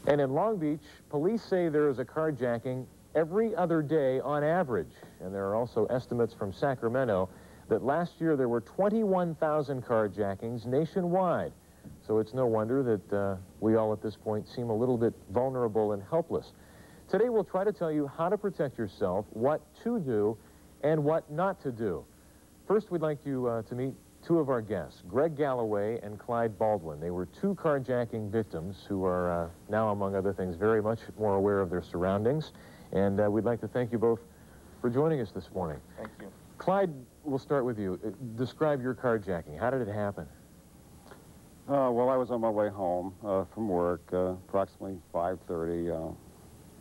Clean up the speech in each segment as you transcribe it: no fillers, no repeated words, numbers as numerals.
And in Long Beach, police say there is a carjacking every other day on average. And there are also estimates from Sacramento that last year there were 21,000 carjackings nationwide. So it's no wonder that we all at this point seem a little bit vulnerable and helpless. Today we'll try to tell you how to protect yourself, what to do, and what not to do. First, we'd like you to meet two of our guests, Greg Galloway and Clyde Baldwin. They were two carjacking victims who are now, among other things, very much more aware of their surroundings. And we'd like to thank you both for joining us this morning. Thank you. Clyde, we'll start with you. Describe your carjacking. How did it happen? Well, I was on my way home from work, approximately 5:30.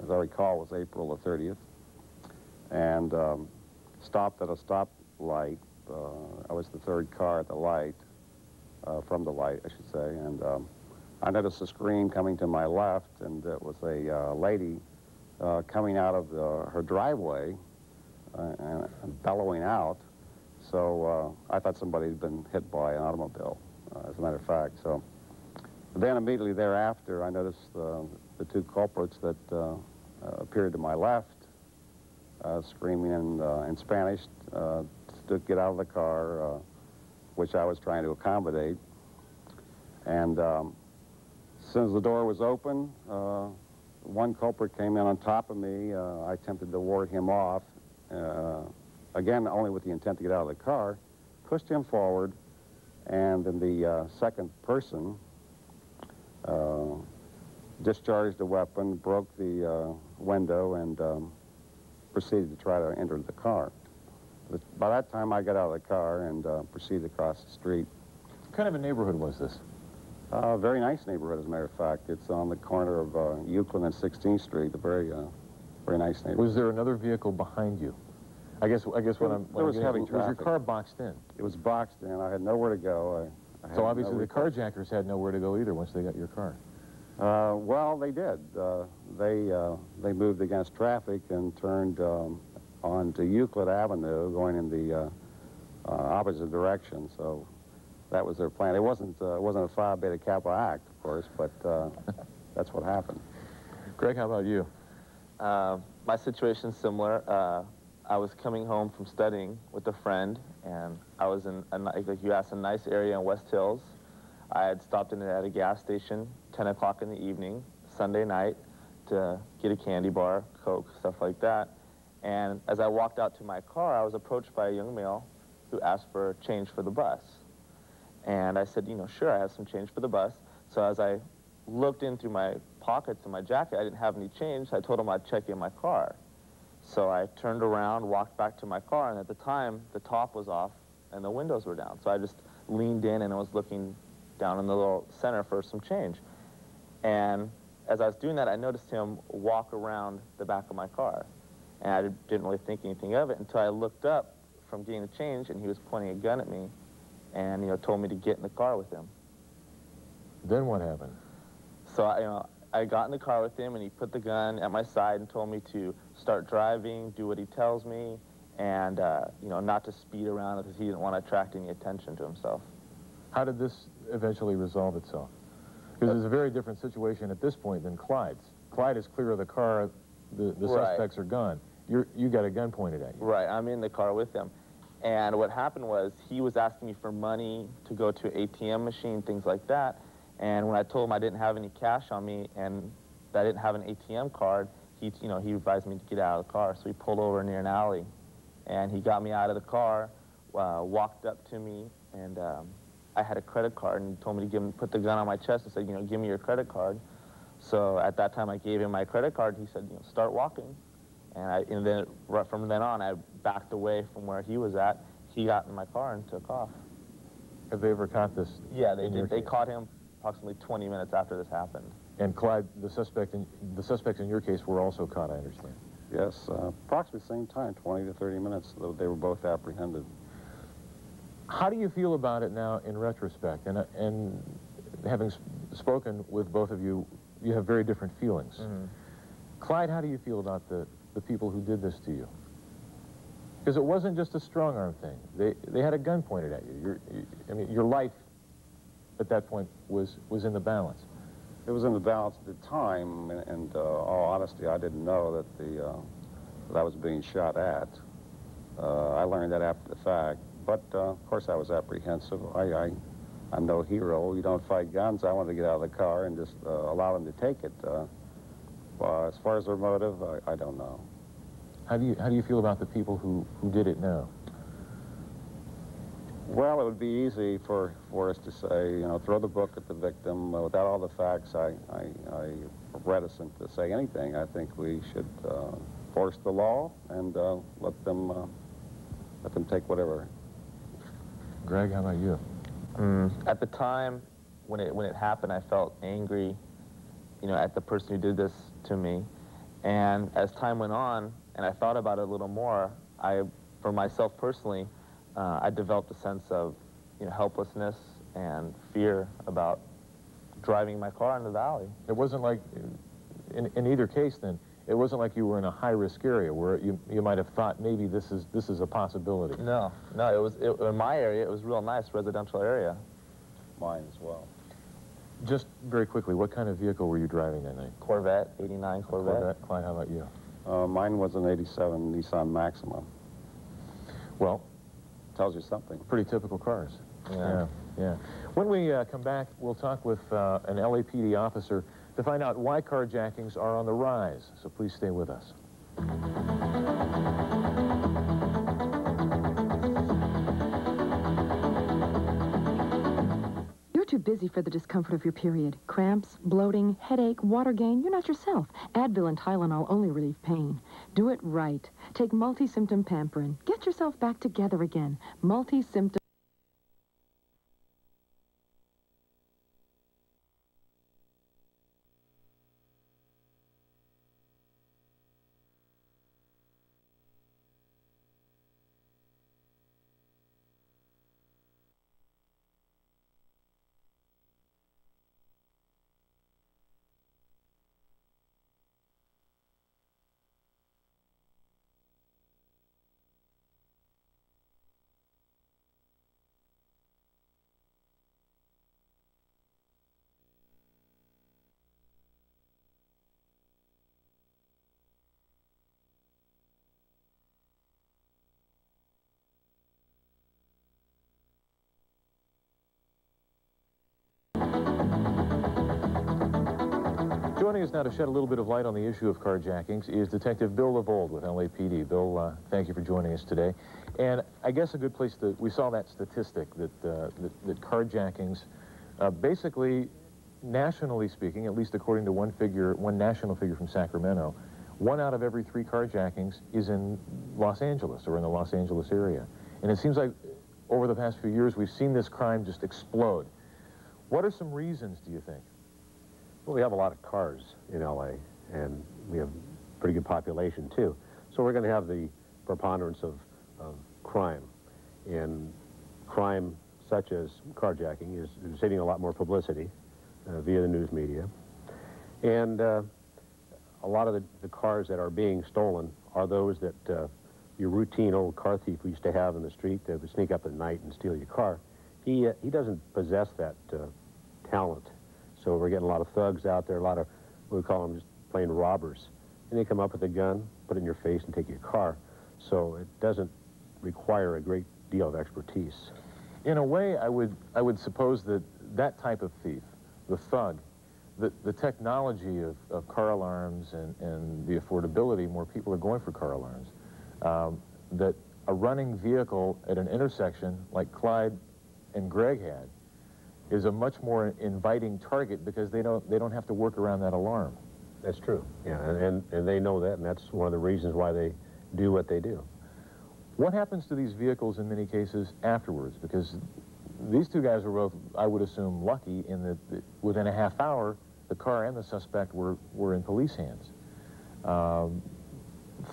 As I recall, it was April the 30th. And stopped at a stoplight. I was the third car at the light, from the light, I should say. And I noticed a scream coming to my left, and it was a lady coming out of her driveway and bellowing out. So I thought somebody had been hit by an automobile, as a matter of fact. So then immediately thereafter, I noticed the two culprits that appeared to my left, screaming in Spanish to get out of the car, which I was trying to accommodate. And as soon as the door was open, one culprit came in on top of me. I attempted to ward him off, again, only with the intent to get out of the car, pushed him forward, and then the second person discharged a weapon, broke the window, and proceeded to try to enter the car. But by that time, I got out of the car and proceeded across the street. What kind of a neighborhood was this? A very nice neighborhood, as a matter of fact. It's on the corner of Euclid and 16th Street, a very nice neighborhood. Was there another vehicle behind you? I guess what I'm there was heavy was traffic. your car boxed in? It was boxed in. I had nowhere to go. So obviously the carjackers had nowhere to go either once they got your car. Well, they did. They moved against traffic and turned onto Euclid Avenue, going in the opposite direction. So that was their plan. It wasn't a Phi Beta Kappa act, of course, but that's what happened. Greg, how about you? My situation's similar. I was coming home from studying with a friend, and I was in, like you asked, a nice area in West Hills. I had stopped in at a gas station, 10 o'clock in the evening, Sunday night, to get a candy bar, Coke, stuff like that. And as I walked out to my car, I was approached by a young male who asked for change for the bus. And I said, sure, I have some change for the bus. So as I looked in through my pockets in my jacket, I didn't have any change. So I told him I'd check in my car. So I turned around, walked back to my car, and at the time, the top was off and the windows were down. So I just leaned in and I was looking down in the little center for some change. And as I was doing that, I noticed him walk around the back of my car. And I didn't really think anything of it until I looked up from getting the change, and he was pointing a gun at me and, told me to get in the car with him. Then what happened? So, I got in the car with him, and he put the gun at my side and told me to start driving, do what he tells me, and, not to speed around because he didn't want to attract any attention to himself. How did this eventually resolve itself? Because it's a very different situation at this point than Clyde's. Clyde is clear of the car, the Right. suspects are gone. You got a gun pointed at you. Right, I'm in the car with him. And what happened was he was asking me for money to go to an ATM machine, things like that. And when I told him I didn't have any cash on me and that I didn't have an ATM card, he advised me to get out of the car. So he pulled over near an alley. And he got me out of the car, walked up to me, and I had a credit card, and he told me to put the gun on my chest and said, give me your credit card. So at that time, I gave him my credit card. He said, start walking. And then right from then on, I backed away from where he was at. He got in my car and took off. Have they ever caught this? Yeah, they did. They caught him approximately 20 minutes after this happened. And Clyde, the suspects in your case were also caught, I understand. Yes, approximately the same time, 20 to 30 minutes. They were both apprehended. How do you feel about it now in retrospect? And having spoken with both of you, you have very different feelings. Mm-hmm. Clyde, how do you feel about the people who did this to you? Because it wasn't just a strong-arm thing. They had a gun pointed at you. I mean, your life at that point was in the balance. It was in the balance at the time, and all honesty, I didn't know that that I was being shot at. I learned that after the fact, but of course I was apprehensive. I'm no hero. You don't fight guns. I wanted to get out of the car and just allow them to take it. As far as their motive, I don't know. How do you feel about the people who did it now? Well, it would be easy for us to say, you know, throw the book at the victim. Without all the facts, I'm reticent to say anything. I think we should force the law and let them take whatever. Greg, how about you? At the time when it happened, I felt angry, you know, at the person who did this to me. And as time went on, and I thought about it a little more, for myself personally, I developed a sense of, you know, helplessness and fear about driving my car into the alley. It wasn't like, In either case, then, it wasn't like you were in a high-risk area where you might have thought maybe this is a possibility. No, in my area, it was real nice residential area. Mine as well. Just very quickly, what kind of vehicle were you driving that night? Corvette, 89 Corvette. Clyde, how about you? Mine was an '87 Nissan Maxima. Well, tells you something. Pretty typical cars. Yeah. Yeah. When we come back, we'll talk with an LAPD officer to find out why carjackings are on the rise. So please stay with us. You're too busy for the discomfort of your period. Cramps, bloating, headache, water gain. You're not yourself. Advil and Tylenol only relieve pain. Do it right. Take multi-symptom Pamperin. Get yourself back together again. Multi-symptom. Joining us now to shed a little bit of light on the issue of carjackings is Detective Bill Lavold with LAPD. Bill, thank you for joining us today. And I guess a good place to, we saw that statistic that carjackings, basically, nationally speaking, at least according to one national figure from Sacramento, 1 out of every 3 carjackings is in Los Angeles or in the Los Angeles area. And it seems like over the past few years, we've seen this crime just explode. What are some reasons, do you think? Well, we have a lot of cars in LA, and we have a pretty good population, too. So we're going to have the preponderance of crime. And crime such as carjacking is receiving a lot more publicity via the news media. And a lot of the cars that are being stolen are those that your routine old car thief we used to have in the street that would sneak up at night and steal your car. He doesn't possess that talent. So we're getting a lot of thugs out there, a lot of, we call them just plain robbers. And they come up with a gun, put it in your face, and take your car. So it doesn't require a great deal of expertise. In a way, I would suppose that type of thief, the thug, the technology of car alarms and the affordability, more people are going for car alarms, that a running vehicle at an intersection like Clyde and Greg had is a much more inviting target because they don't have to work around that alarm. That's true. Yeah, and they know that, and that's one of the reasons why they do what they do. What happens to these vehicles in many cases afterwards? Because these two guys were both, I would assume, lucky in that within a half hour, the car and the suspect were in police hands.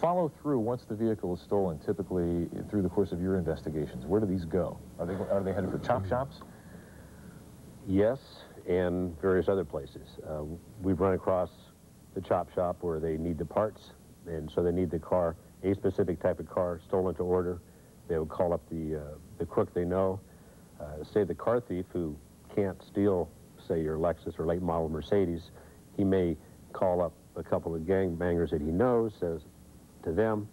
Follow through once the vehicle is stolen, typically through the course of your investigations. Where do these go? Are they headed for chop shops? Yes, and various other places. We've run across the chop shop where they need the parts, and so they need the car, a specific type of car, stolen to order. They would call up the crook they know. Say the car thief who can't steal say your Lexus or late model Mercedes, he may call up a couple of gangbangers that he knows, says to them,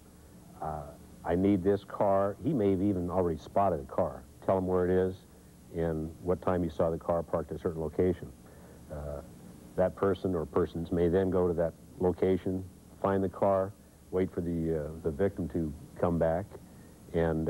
I need this car. He may have even already spotted a car. Tell him where it is and what time you saw the car parked at a certain location. That person or persons may then go to that location, find the car, wait for the victim to come back, and